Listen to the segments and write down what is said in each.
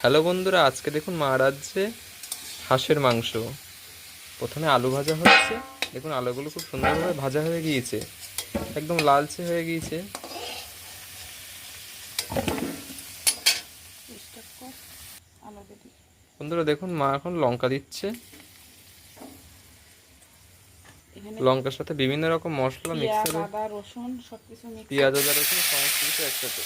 Hello বন্ধুরা, আজকে দেখুন মা রাঁধছে হাঁসের মাংস। প্রথমে আলু ভাজা হচ্ছে। দেখুন আলুগুলো খুব সুন্দরভাবে ভাজা হয়ে গিয়েছে, একদম লালচে হয়ে গিয়েছে। বন্ধুরা দেখুন মা এখন লঙ্কা দিচ্ছে। লঙ্কার সাথে বিভিন্ন রকম মশলা মিক্সারে, আদা রসুন সবকিছু পেঁয়াজ আদা রসুন সমস্ত কিছু একসাথে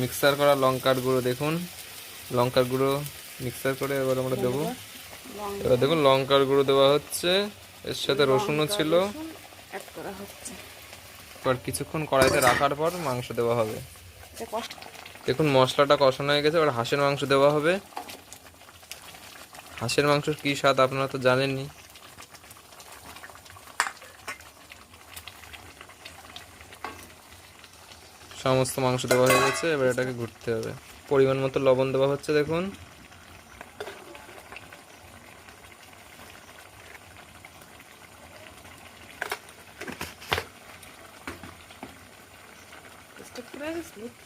মিক্সার করা লঙ্কার গুঁড়ো। দেখুন লঙ্কার গুঁড়ো মিক্সার করে এবার আমরা দেবো। এবার দেখুন লঙ্কার গুঁড়ো দেওয়া হচ্ছে, এর সাথে রসুনও ছিল। অ্যাড করা হচ্ছে। এবার কিছুক্ষণ কড়াইতে রাখার পর মাংস দেওয়া হবে। দেখুন মশলাটা কষানো হয়ে গেছে, এবার হাঁসের মাংস দেওয়া হবে। হাঁসের মাংসের কী স্বাদ আপনারা তো জানেনই। সমস্ত মাংস দেওয়া হয়ে গেছে, এবার এটাকে ঘুরতে হবে। পরিমাণ মতো লবণ দেওয়া হচ্ছে। দেখুন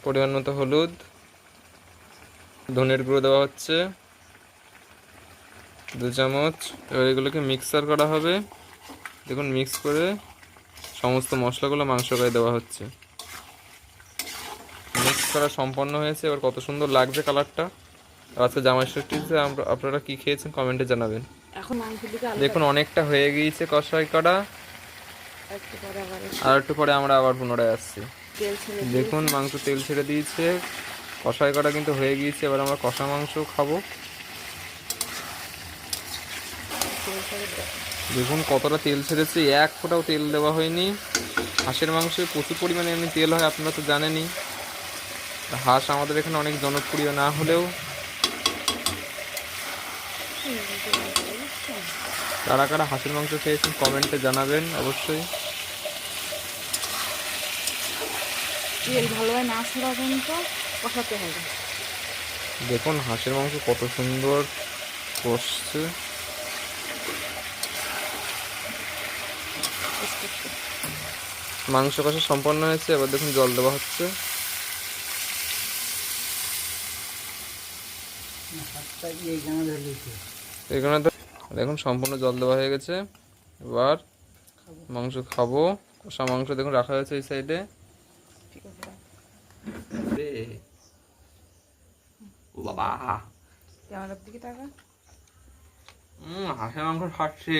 পরিমাণ মতো হলুদ, ধনের গুঁড়ো দেওয়া হচ্ছে 2 চামচ। এবার এগুলোকে মিক্সার করা হবে। দেখুন মিক্স করে সমস্ত মশলাগুলো মাংস গায়ে দেওয়া হচ্ছে। মিক্স করা সম্পন্ন হয়েছে। এবার কত সুন্দর লাগছে কালারটা। আজকে জামাই ষষ্ঠীতে আপনারা কি খেয়েছেন কমেন্টে জানাবেন। এখন মাংসের দিকে দেখুন অনেকটা হয়ে গিয়েছে কষাই করা। আর একটু পরে আমরা আবার পুনরায় আসছি। দেখুন মাংস তেল ছেড়ে দিয়েছে, কষাই করা কিন্তু হয়ে গিয়েছে। এবার আমরা কষা মাংস খাবো। দেখুন কতটা তেল ছেড়েছে, এক ফোঁটাও তেল দেওয়া হয়নি। হাঁসের মাংসে প্রচুর পরিমাণে এমনি তেল হয়, আপনারা তো জানেনই। হাঁস আমাদের এখানে অনেক জনপ্রিয় না হলেও কারা কারা হাঁসের মাংস খেয়েছেন কমেন্টে জানাবেন অবশ্যই। তেল ভালোভাবে না ছড়া পর্যন্ত কষাতে হবে। দেখুন হাঁসের মাংস কত সুন্দর কষছে। মাংস কষা সম্পন্ন হয়েছে। এবার দেখুন জল দেওয়া হচ্ছে। এখানে দেখুন সম্পূর্ণ জল দেওয়া হয়ে গেছে। এবার মাংস খাবো। কষা মাংস দেখুন রাখা হয়েছে এই সাইডে। বাবা ক্যামেরার দিকে টাকা হাঁসের মাংস খাচ্ছি।